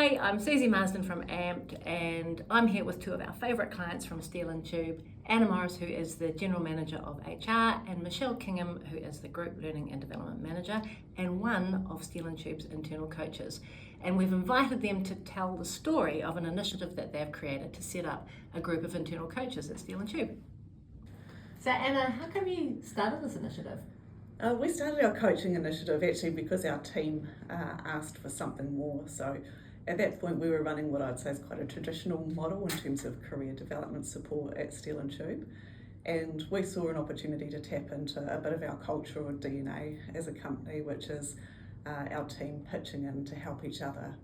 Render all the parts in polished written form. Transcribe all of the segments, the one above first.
Hi, I'm Susie Marsden from AMPT, and I'm here with two of our favourite clients from Steel and Tube, Anna Morris, who is the General Manager of HR, and Michelle Kingham, who is the Group Learning and Development Manager, and one of Steel and Tube's internal coaches. And we've invited them to tell the story of an initiative that they've created to set up a group of internal coaches at Steel and Tube. So Anna, how come you started this initiative? We started our coaching initiative actually because our team asked for something more. So at that point we were running what I'd say is quite a traditional model in terms of career development support at Steel and Tube. And we saw an opportunity to tap into a bit of our cultural DNA as a company, which is our team pitching in to help each other.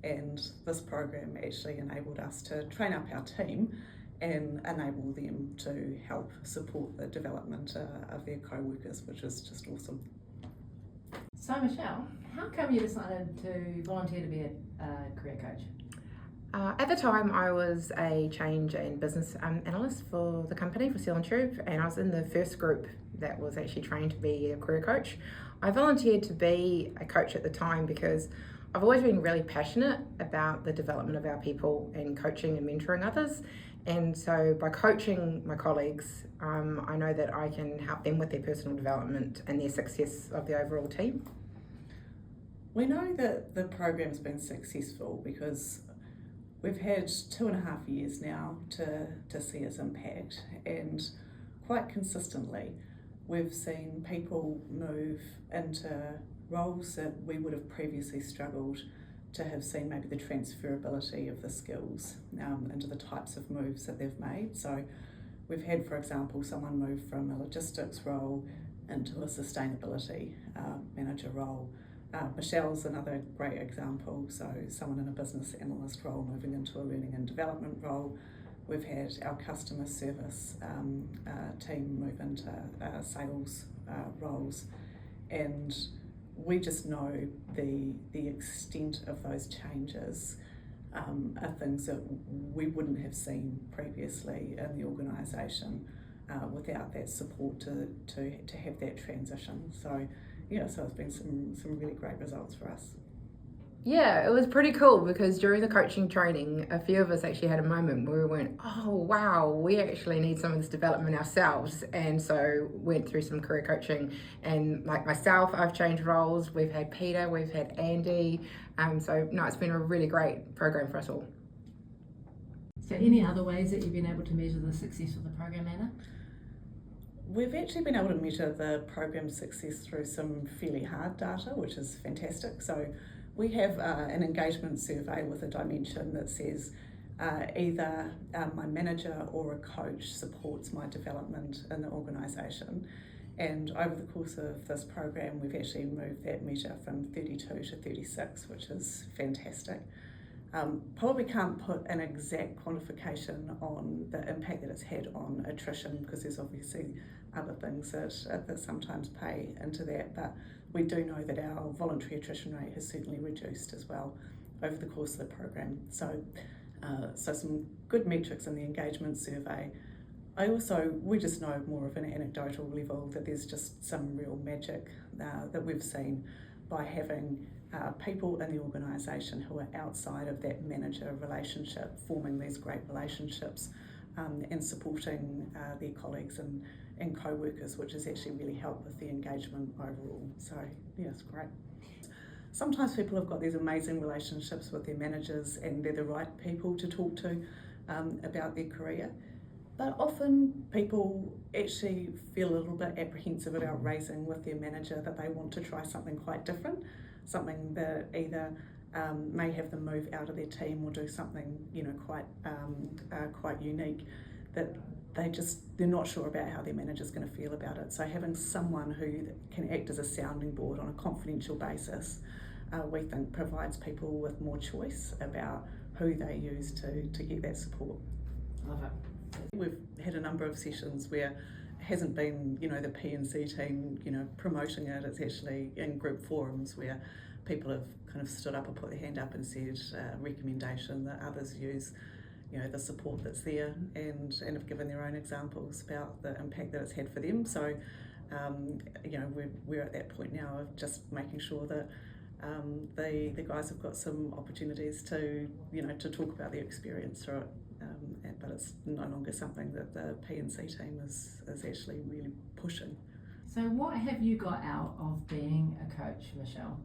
And this program actually enabled us to train up our team and enable them to help support the development of their co-workers, which is just awesome. So Michelle, how come you decided to volunteer to be a career coach? At the time, I was a change and business analyst for the company, for Steel and Tube, and I was in the first group that was actually trained to be a career coach. I volunteered to be a coach at the time because I've always been really passionate about the development of our people and coaching and mentoring others. And so by coaching my colleagues, I know that I can help them with their personal development and their success of the overall team. We know that the program's been successful because we've had 2.5 years now to see its impact, and quite consistently we've seen people move into roles that we would have previously struggled to have seen maybe the transferability of the skills into the types of moves that they've made. So we've had, for example, someone move from a logistics role into a sustainability manager role. Michelle's another great example, so someone in a business analyst role moving into a learning and development role. We've had our customer service team move into sales roles, and we just know the extent of those changes are things that we wouldn't have seen previously in the organisation without that support to have that transition. So yeah, so it's been some really great results for us. Yeah, it was pretty cool because during the coaching training, a few of us actually had a moment where we went, oh wow, we actually need some of this development ourselves. And so went through some career coaching, and like myself, I've changed roles. We've had Peter, we've had Andy. So no, it's been a really great program for us all. So any other ways that you've been able to measure the success of the program, Anna? We've actually been able to measure the program's success through some fairly hard data, which is fantastic. So we have an engagement survey with a dimension that says either my manager or a coach supports my development in the organisation. And over the course of this program, we've actually moved that measure from 32 to 36, which is fantastic. Probably can't put an exact quantification on the impact that it's had on attrition, because there's obviously other things that sometimes play into that, but we do know that our voluntary attrition rate has certainly reduced as well over the course of the program. So some good metrics in the engagement survey. We just know more of an anecdotal level that there's just some real magic that we've seen by having people in the organisation who are outside of that manager relationship, forming these great relationships and supporting their colleagues and co-workers, which has actually really helped with the engagement overall. So yeah, it's great. Sometimes people have got these amazing relationships with their managers and they're the right people to talk to about their career. But often people actually feel a little bit apprehensive about raising with their manager that they want to try something quite different, something that either may have them move out of their team or do something quite unique, that they're not sure about how their manager's going to feel about it. So having someone who can act as a sounding board on a confidential basis, we think provides people with more choice about who they use to get that support. Love it. We've had a number of sessions where it hasn't been, the P&C team, promoting it. It's actually in group forums where people have kind of stood up or put their hand up and said a recommendation that others use, the support that's there, and have given their own examples about the impact that it's had for them. So, we're at that point now of just making sure that The guys have got some opportunities to talk about their experience through it, but it's no longer something that the P&C team is actually really pushing. So what have you got out of being a coach, Michelle?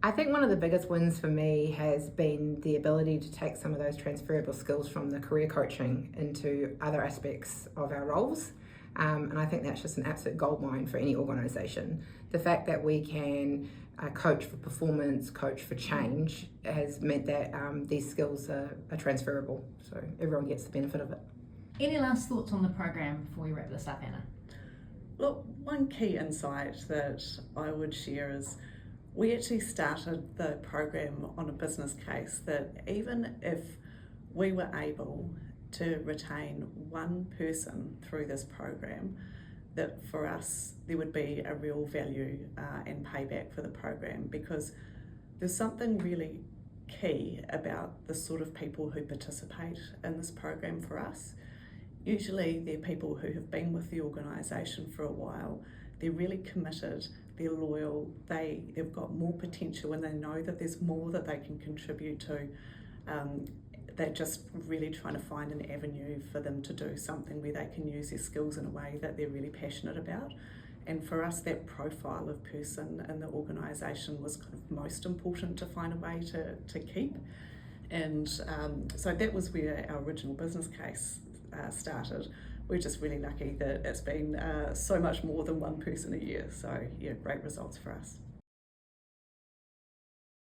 I think one of the biggest wins for me has been the ability to take some of those transferable skills from the career coaching into other aspects of our roles. And I think that's just an absolute goldmine for any organisation. The fact that we can coach for performance, coach for change, has meant that these skills are transferable, so everyone gets the benefit of it. Any last thoughts on the program before we wrap this up, Anna? Look, one key insight that I would share is we actually started the program on a business case that even if we were able to retain one person through this program, that for us there would be a real value and payback for the program, because there's something really key about the sort of people who participate in this program for us. Usually they're people who have been with the organisation for a while, they're really committed, they're loyal, they've got more potential and they know that there's more that they can contribute to. They're just really trying to find an avenue for them to do something where they can use their skills in a way that they're really passionate about. And for us, that profile of person in the organisation was kind of most important to find a way to keep. And so that was where our original business case started. We're just really lucky that it's been so much more than one person a year. So yeah, great results for us.